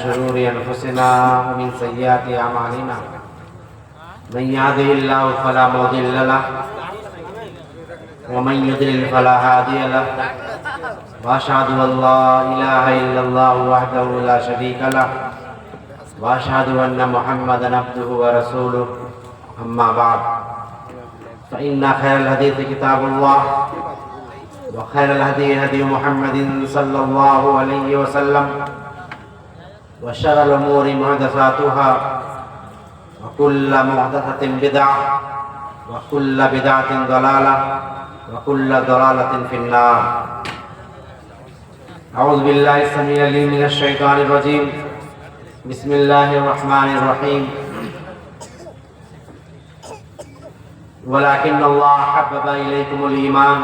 شرور أنفسنا ومن سيئات أعمالنا من يهده الله فلا مضل له ومن يضلل فلا هادي له وأشهد أن لا إله إلا الله وحده لا شريك له وأشهد أن محمدا عبده ورسوله أما بعد فإن خير الحديث كتاب الله وخير الهدي هدي محمد صلى الله عليه وسلم وشر الأمور محدثاتها وكل محدثة بدعة وكل بدعة ضلالة وكل ضلالة في النار. أعوذ بالله السميع العليم من الشيطان الرجيم. بسم الله الرحمن الرحيم. ولكن الله حبب إليكم الإيمان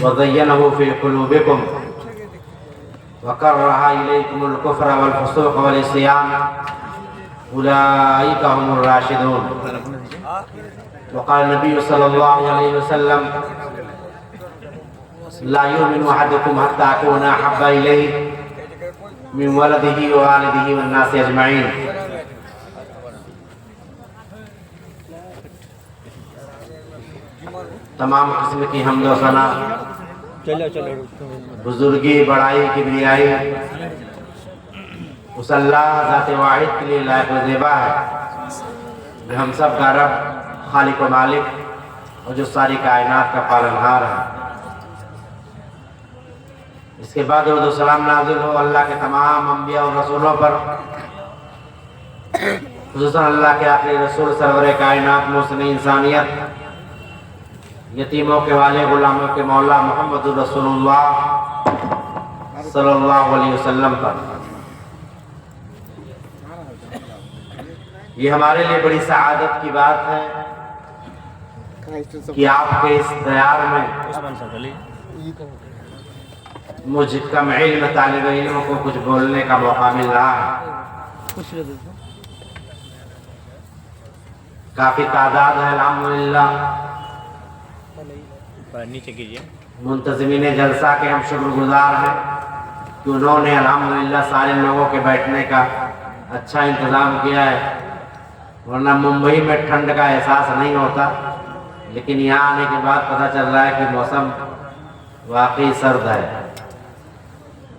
وزينه في قلوبكم وكره إليكم الكفر والفسوق والعصيان أولئك هم الراشدون. وقال النبي صلى الله عليه وسلم لا يؤمن أحدكم حتى أكون أحب إليه من ولده ووالده والناس أجمعين. تمام قسم کی حمد و ثنا بزرگی بڑائی کبریائی اس اللہ ذات واحد کے لیے لائق و زیبا ہے جو ہم سب کا رب، خالق و مالک، اور جو ساری کائنات کا پالنہار ہے. اس کے بعد درود و سلام نازل ہو اللہ کے تمام انبیاء اور رسولوں پر، خصوصاً اللہ کے آخری رسول سرور کائنات محسن انسانیت، یتیموں کے والے، غلاموں کے مولا محمد رسول اللہ صلی اللہ علیہ وسلم پر. یہ ہمارے لیے بڑی سعادت کی بات ہے کہ آپ کے اس دیار میں مجھ کم علم طالب علموں کو کچھ بولنے کا موقع مل رہا ہے. کافی تعداد ہے الحمدللہ. نیچے کیجیے. منتظمین جلسہ کے ہم شکر گزار ہیں کہ انہوں نے الحمدللہ سارے لوگوں کے بیٹھنے کا اچھا انتظام کیا ہے، ورنہ ممبئی میں ٹھنڈ کا احساس نہیں ہوتا، لیکن یہاں آنے کے بعد پتہ چل رہا ہے کہ موسم واقعی سرد ہے.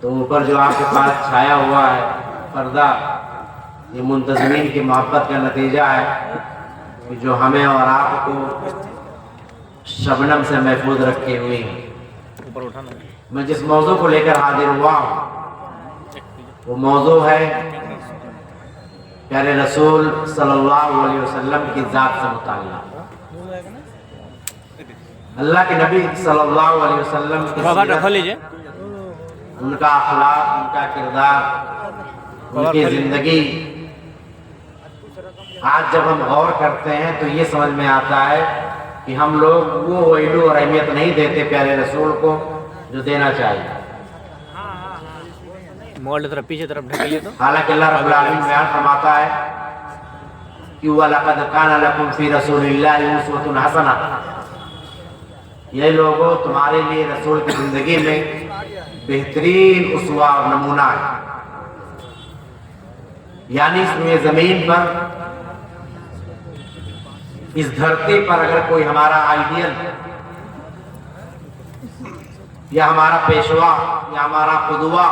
تو اوپر جو آپ کے پاس چھایا ہوا ہے پردہ، یہ منتظمین کی محبت کا نتیجہ ہے کہ جو ہمیں اور آپ کو شبنم سے محفوظ رکھے ہوئے ہیں. میں جس موضوع کو لے کر حاضر ہوا ہوں وہ موضوع ہے پیارے رسول صلی اللہ علیہ وسلم کی ذات سے متعلق. اللہ کے نبی صلی اللہ علیہ وسلم کی سیرت، ان کا اخلاق، ان کا کردار، ان کی زندگی، آج جب ہم غور کرتے ہیں تو یہ سمجھ میں آتا ہے کہ ہم لوگ وہ ویلو اور اہمیت نہیں دیتے پیارے رسول کو جو دینا چاہیے. حالانکہ اللہ رب العالمین بیان فرماتا ہے کہ وَلَقَدْ كَانَ لَكُمْ فِي رَسُولِ اللَّهِ أُسْوَةٌ حَسَنَةٌ. یہ لوگوں تمہارے لیے رسول کی زندگی میں بہترین اسوہ اور نمونہ ہے. یعنی اس میں زمین پر، اس دھرتی پر اگر کوئی ہمارا آئیڈیل یا ہمارا پیشوا یا ہمارا قدوہ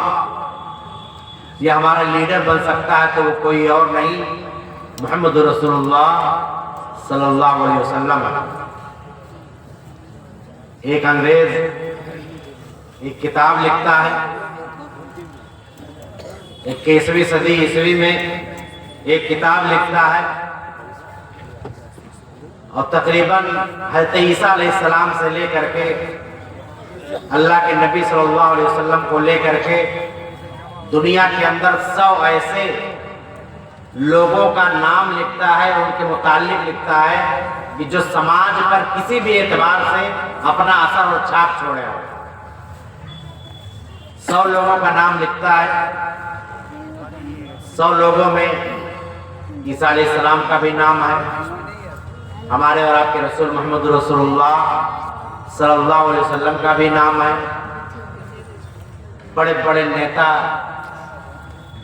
یا ہمارا لیڈر بن سکتا ہے تو وہ کوئی اور نہیں، محمد رسول اللہ صلی اللہ علیہ وسلم ہے. ایک انگریز ایک کتاب لکھتا ہے 21ویں صدی عیسوی میں، ایک کتاب لکھتا ہے اور تقریباً حضرت عیسیٰ علیہ السلام سے لے کر کے اللہ کے نبی صلی اللہ علیہ وسلم کو لے کر کے دنیا کے اندر 100 ایسے لوگوں کا نام لکھتا ہے، ان کے متعلق لکھتا ہے کہ جو سماج پر کسی بھی اعتبار سے اپنا اثر اور چھاپ چھوڑے ہو. 100 لوگوں کا نام لکھتا ہے. 100 لوگوں میں عیسیٰ علیہ السلام کا بھی نام ہے، ہمارے اور آپ کے رسول محمد رسول اللہ صلی اللہ علیہ وسلم کا بھی نام ہے. بڑے بڑے نیتا،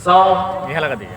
100।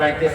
35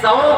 100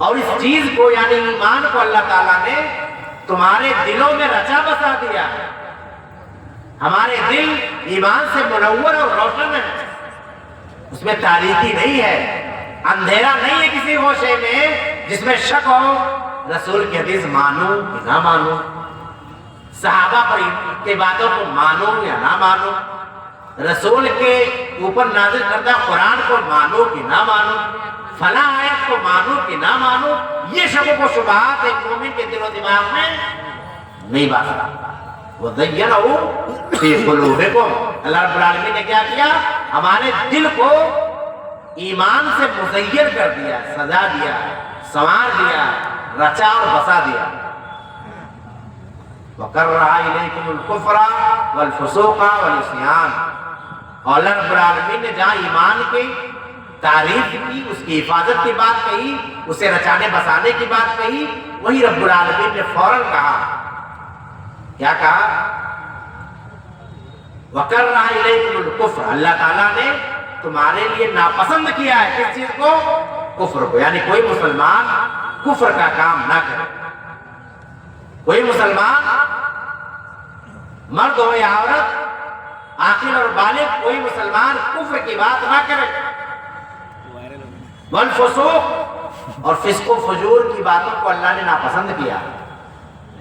اور اس چیز کو یعنی ایمان کو اللہ تعالیٰ نے تمہارے دلوں میں رچا بسا دیا ہے۔ ہمارے دل ایمان سے منور اور روشن ہے، اس میں تاریکی نہیں ہے، اندھیرا نہیں ہے کسی گوشے میں جس میں شک ہو رسول کی حدیث مانوں کہ نہ مانوں، صحابہ پر کے باتوں کو مانوں یا نہ مانوں، رسول کے اوپر نازل کردہ قرآن کو مانوں کہ نہ مانوں، فلاں آیت کو مانوں کہ نہ مانوں، یہ شک و شبہات ایک مومن کے دل و دماغ میں نہیں بات سکتا۔ وَزَيَّنَهُ فِي قُلُوبِكُمْ، اللہ رب العالمین نے کیا کیا؟ ہمارے دل کو ایمان سے مزین کر دیا، سجا دیا، سنوار دیا، رچا اور بسا دیا۔ وَكَرَّهَ إِلَيْكُمُ الْكُفْرَ وَالْفُسُوقَ وَالْعِصْيَانَ، اور اللہ رب العالمین نے جہاں ایمان کی تعریف کی، اس کی حفاظت کی بات کہی، اسے رچانے بسانے کی بات کہی، وہی رب العالمین نے فوراً کہا، کیا کہا؟ وَكَرَّهَ إِلَيْكُمُ الْكُفْرَ، اللہ تعالیٰ نے تمہارے لیے ناپسند کیا ہے کس چیز کو؟ کفر کو، یعنی کوئی مسلمان کفر کا کام نہ کرے، کوئی مسلمان مرد ہو یا عورت، عاقل اور بالغ، کوئی مسلمان کفر کی بات نہ کرے، والفسوق، اور فسق و فجور کی باتوں کو اللہ نے ناپسند کیا،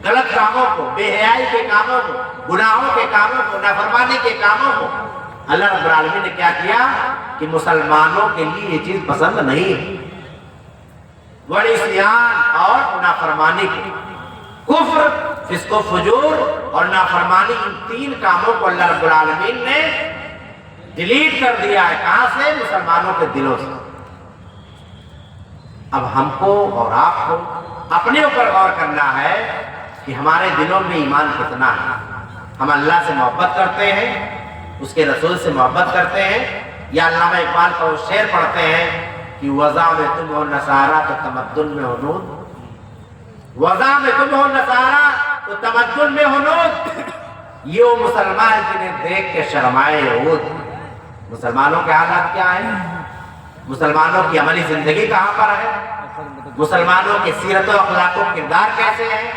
غلط کاموں کو، بے حیائی کے کاموں کو، گناہوں کے کاموں کو، نافرمانی کے کاموں کو اللہ رب العالمین نے کیا کیا کہ مسلمانوں کے لیے یہ چیز پسند نہیں ہے۔ والعصیان، اور نافرمانی کی، کفر، فسق و فجور اور نافرمانی، ان تین کاموں کو اللہ رب العالمین نے ڈیلیٹ کر دیا ہے۔ کہاں سے؟ مسلمانوں کے دلوں سے۔ اب ہم کو اور آپ کو اپنے اوپر غور کرنا ہے کہ ہمارے دلوں میں ایمان کتنا ہے۔ ہم اللہ سے محبت کرتے ہیں، اس کے رسول سے محبت کرتے ہیں، یا علامہ اقبال کا وہ شعر پڑھتے ہیں کہ وضع میں تم ہو نصارہ تو تمدن میں ہنود، وضع میں تم ہو نصارہ تو تمدن میں ہنود، یہ وہ مسلمان جنہیں دیکھ کے شرمائے یہود۔ مسلمانوں کے حالات کیا ہیں؟ مسلمانوں کی عملی زندگی کہاں پر ہے؟ مسلمانوں کی سیرت و اخلاق و کردار کیسے ہیں؟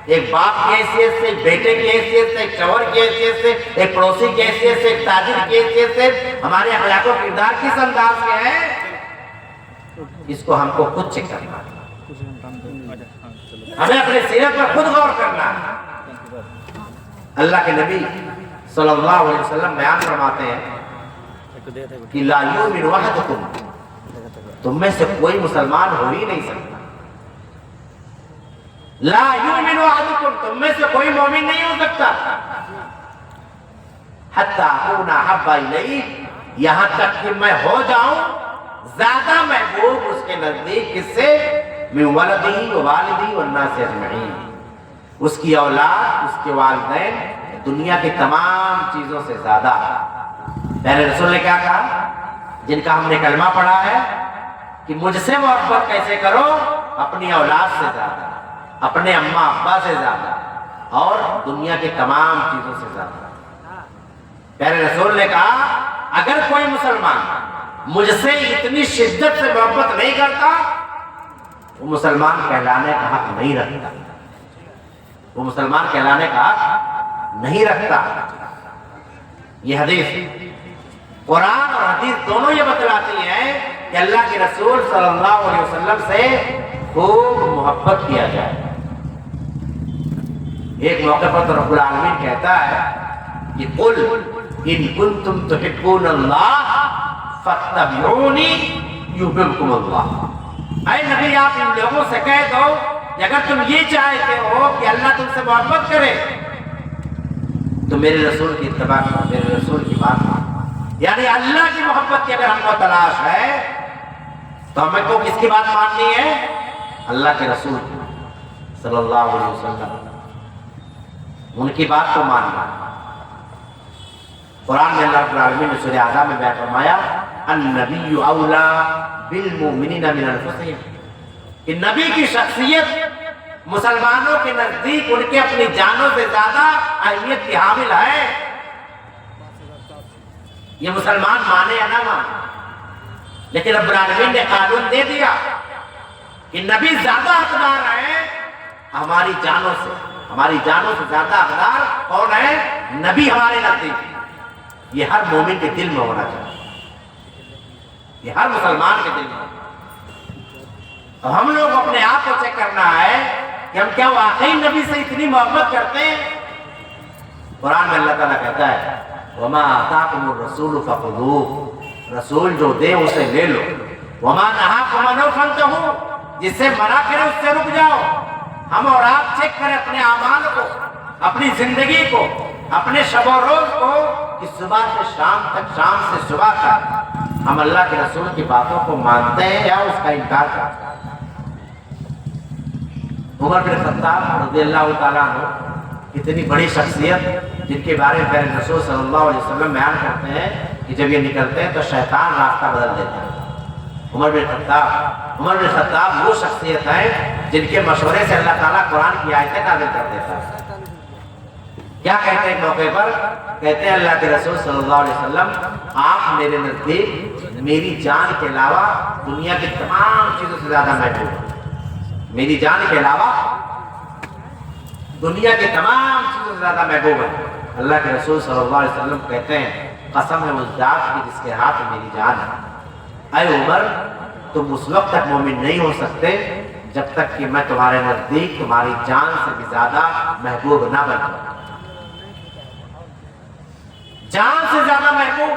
ایک باپ کی حیثیت سے، ایک بیٹے کی حیثیت سے، ایک شوہر کی حیثیت سے، ایک پڑوسی کی حیثیت سے، ایک تاجر کی حیثیت سے ہمارے اخلاق و کردار کس انداز کے ہیں؟ اس کو ہم کو خود چیک کرنا ہے، ہمیں اپنے سیرت پر خود غور کرنا ہے۔ اللہ کے نبی صلی اللہ علیہ وسلم بیان فرماتے ہیں کہ لا یؤمن احدکم، تم میں سے کوئی مسلمان ہو ہی نہیں سکتا، لا یؤمن احدکم، تم میں سے کوئی مومن نہیں ہو سکتا، حتی اکون احب الیہ، یہاں تک کہ میں ہو جاؤں زیادہ محبوب اس کے نزدیک، کس سے؟ من ولدی و والدی والناس اجمعین، اس کی اولاد، اس کے والدین، دنیا کی تمام چیزوں سے زیادہ۔ پہلے رسول نے کیا کہا؟ جن کا ہم نے کلمہ پڑھا ہے کہ مجھ سے محبت کیسے کرو؟ اپنی اولاد سے زیادہ، اپنے اماں ابا سے زیادہ، اور دنیا کی تمام چیزوں سے زیادہ۔ پہلے رسول نے کہا اگر کوئی مسلمان مجھ سے اتنی شدت سے محبت نہیں کرتا، وہ مسلمان کہلانے کا حق نہیں رکھتا، وہ مسلمان کہلانے کا حق نہیں رکھتا۔ یہ حدیث، قرآن اور حدیث دونوں یہ بتلاتی ہیں کہ اللہ کے رسول صلی اللہ علیہ وسلم سے خوب محبت کیا جائے۔ ایک موقع پر تو رب العالمین کہتا ہے کہ قل ان کنتم تحبون اللہ فاتبعونی یحببکم اللہ، اے نبی آپ ان لوگوں سے کہہ دو کہ اگر تم یہ چاہتے ہو کہ اللہ تم سے محبت کرے تو میرے رسول کی اتباع کرو، میرے رسول کی بات کرو۔ یعنی اللہ کی محبت کی اگر ہم کو تلاش ہے تو ہمیں کو کس کی بات ماننی ہے؟ اللہ کے رسول صلی اللہ علیہ وسلم، ان کی بات کو ماننا۔ قرآن میں اللہ رب العالمین نے سورہ اعراف میں بیان فرمایا النبی اولا بالمؤمنین من انفسہم، کہ نبی کی شخصیت مسلمانوں کے نزدیک ان کے اپنی جانوں سے زیادہ اہمیت کی حامل ہے۔ یہ مسلمان مانے یا نہ مانے، لیکن رب العالمین نے قانون دے دیا کہ نبی زیادہ حقدار ہے ہماری جانوں سے، ہماری جانوں سے زیادہ حقدار کون ہے؟ نبی ہمارے نزدیک۔ یہ ہر مومن کے دل میں ہونا چاہیے، یہ ہر مسلمان کے دل میں۔ اور ہم لوگ اپنے آپ کو چیک کرنا ہے کہ ہم کیا واقعی نبی سے اتنی محبت کرتے ہیں؟ قرآن میں اللہ تعالیٰ کہتا ہے وَمَا آتَاكُمُ الرَّسُولُ فَخُذُوهُ، رسول جو دے اسے لے لو، وَمَا نَهَاكُمْ عَنْهُ فَانْتَهُوا، جس سے منع کرے اس سے رک جاؤ۔ ہم اور آپ چیک کریں اپنے اعمال کو، اپنی زندگی کو، اپنے شب و روز کو، کہ صبح سے شام تک، شام سے صبح تک ہم اللہ کے رسول کی باتوں کو مانتے ہیں یا اس کا انکار کرتے ہیں۔ عمر بن خطاب رضی اللہ تعالیٰ عنہ اتنی بڑی شخصیت جن کے بارے میں پیارے رسول صلی اللہ علیہ وسلم بیان کرتے ہیں کہ جب یہ نکلتے ہیں تو شیطان راستہ بدل دیتا ہے۔ عمر بن خطاب وہ شخصیت ہے جن کے مشورے سے اللہ تعالیٰ قرآن کی آیتیں نازل کر دیتا ہے۔ کیا کہتے ہیں موقع پر؟ کہتے ہیں اللہ کے رسول صلی اللہ علیہ وسلم آپ میرے نزدیک میری جان کے علاوہ دنیا کی تمام چیزوں سے زیادہ محبوب ہیں، میری جان کے علاوہ دنیا کے تمام چیزوں سے زیادہ محبوب ہے۔ اللہ کے رسول صلی اللہ علیہ وسلم کہتے ہیں قسم ہے اس ذات کی جس کے ہاتھ میں میری جان ہے، اے عمر تم اس وقت تک مومن نہیں ہو سکتے جب تک کہ میں تمہارے نزدیک تمہاری جان سے بھی زیادہ محبوب نہ بن جاؤں۔ جان سے زیادہ محبوب،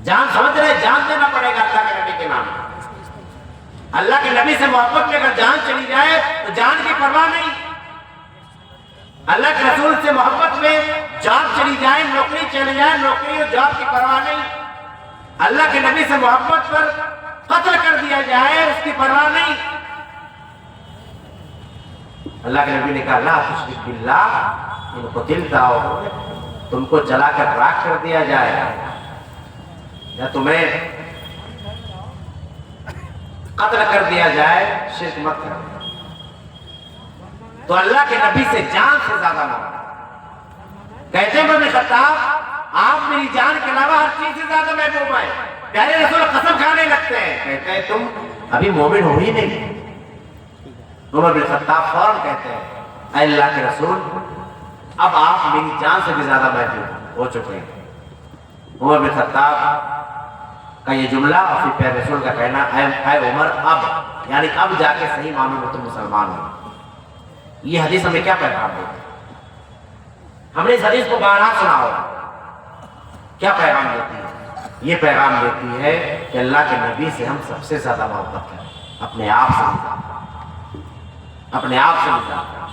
جان سمجھ رہے، جان دینا پڑے گا اللہ کے نبی کے نام۔ اللہ کے نبی سے محبت میں اگر جان چلی جائے تو جان کی پرواہ نہیں، اللہ کے رسول سے محبت میں جان چلی جائے، نوکری چلی جائے، نوکری اور جاب کی پرواہ نہیں، اللہ کے نبی سے محبت پر قتل کر دیا جائے اس کی پرواہ نہیں۔ اللہ کے نبی نے کہا لا تشرک باللہ ان قتلت تم کو جلا کر راکھ کر دیا جائے یا تمہیں قتل کر دیا جائے شرک مت کرو۔ تو اللہ کے نبی سے جان سے زیادہ محبت۔ کہتے ہیں ابن خطاب آپ میری جان کے علاوہ ہر چیز سے زیادہ محبوب ہیں۔ پیارے رسول قسم کھانے لگتے ہیں، کہتے ہیں تم ابھی مومن ہو ہی نہیں۔ عمر بن خطاب فوراً کہتے ہیں اے اللہ کے رسول اب آپ میری جان سے بھی زیادہ محبوب ہو چکے ہیں۔ عمر بن خطاب کا یہ جملہ اور پھر پیارے رسول کا کہنا اے عمر اب، یعنی اب جا کے صحیح معنوں میں تم مسلمان ہو۔ یہ حدیث ہمیں کیا پیغام دیتی ہے؟ ہم نے اس حدیث کو بارہا سنا ہوگا، کیا پیغام دیتی ہے؟ یہ پیغام دیتی ہے کہ اللہ کے نبی سے ہم سب سے زیادہ محبت کریں، اپنے آپ سے بھی زیادہ، اپنے آپ سے بھی زیادہ۔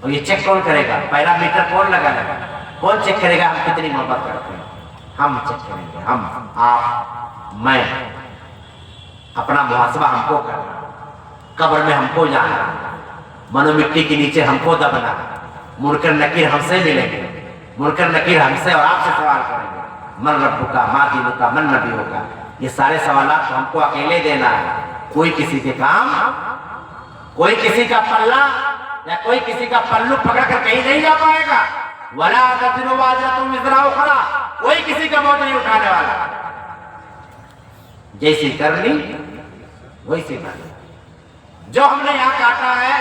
اور یہ چیک کون کرے گا؟ پیرامیٹر کون لگائے گا؟ کون چیک کرے گا ہم کتنی محبت کرتے ہیں؟ ہم چیک کریں گے، ہم، آپ، میں۔ اپنا محاسبہ ہم کو کرنا، قبر میں ہم کو جانا، منو مٹی کے نیچے ہم کو دبنا، منکر نکیر ہم سے ملیں گے، منکر نکیر ہم سے اور آپ سے سوال کریں گے من ربک ما دینک من نبیک۔ یہ سارے سوالات ہم کو اکیلے دینا ہے، کوئی کسی کے کام، کوئی کسی کا پلہ یا کوئی کسی کا پلو پکڑ کر کہیں نہیں جا پائے گا۔ وَلَا تَزِرُ وَازِرَةٌ وِزْرَ أُخْرَىٰ، کوئی کسی کا بوجھ نہیں اٹھانے والا۔ جیسی کرنی ویسی کرنی، جو ہم نے یہاں کاٹا ہے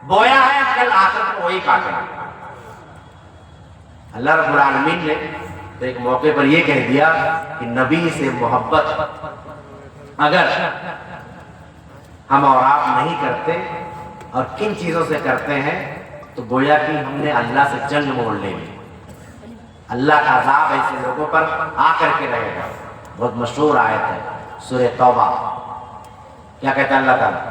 بویا ہے کل آخرت کو وہی کاٹے گا۔ اللہ رب العالمین نے ایک موقع پر یہ کہہ دیا کہ نبی سے محبت اگر ہم اور آپ نہیں کرتے اور کن چیزوں سے کرتے ہیں تو گویا کہ ہم نے اللہ سے جنگ موڑ لے لی، اللہ کا عذاب ایسے لوگوں پر آ کر کے رہے گا۔ بہت مشہور آیت ہے سورہ توبہ، کیا کہتا ہے اللہ تعالیٰ؟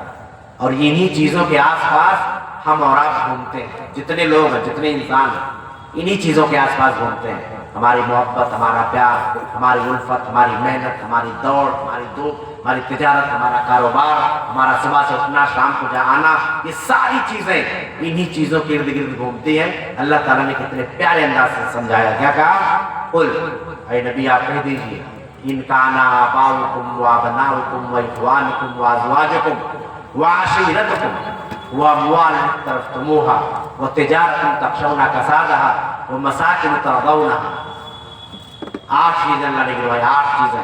اور انہی چیزوں کے آس پاس ہم اور آپ گھومتے ہیں، جتنے لوگ ہیں، جتنے انسان ہیں، انہی چیزوں کے آس پاس گھومتے ہیں۔ ہماری محبت، ہمارا پیار، ہماری الفت، ہماری محنت، ہماری دوڑ، ہماری دھوپ، ہماری تجارت، ہمارا کاروبار، ہمارا صبح سے اٹھنا شام کو جانا، یہ ساری چیزیں انہی چیزوں کے ارد گرد گھومتی ہیں۔ اللہ تعالیٰ نے کتنے پیارے انداز سے سمجھایا، کیا کہا؟ قل، اے نبی آپ کہہ دیجئے ان کان آباؤکم وابناؤکم واخوانکم وازواجکم وعشیرتکم واموال اقترفتموها وتجارت تخشون کسادها ومساکن ترضونها۔ 8 چیزیں اللہ نے گنوائی، 8 چیزیں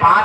5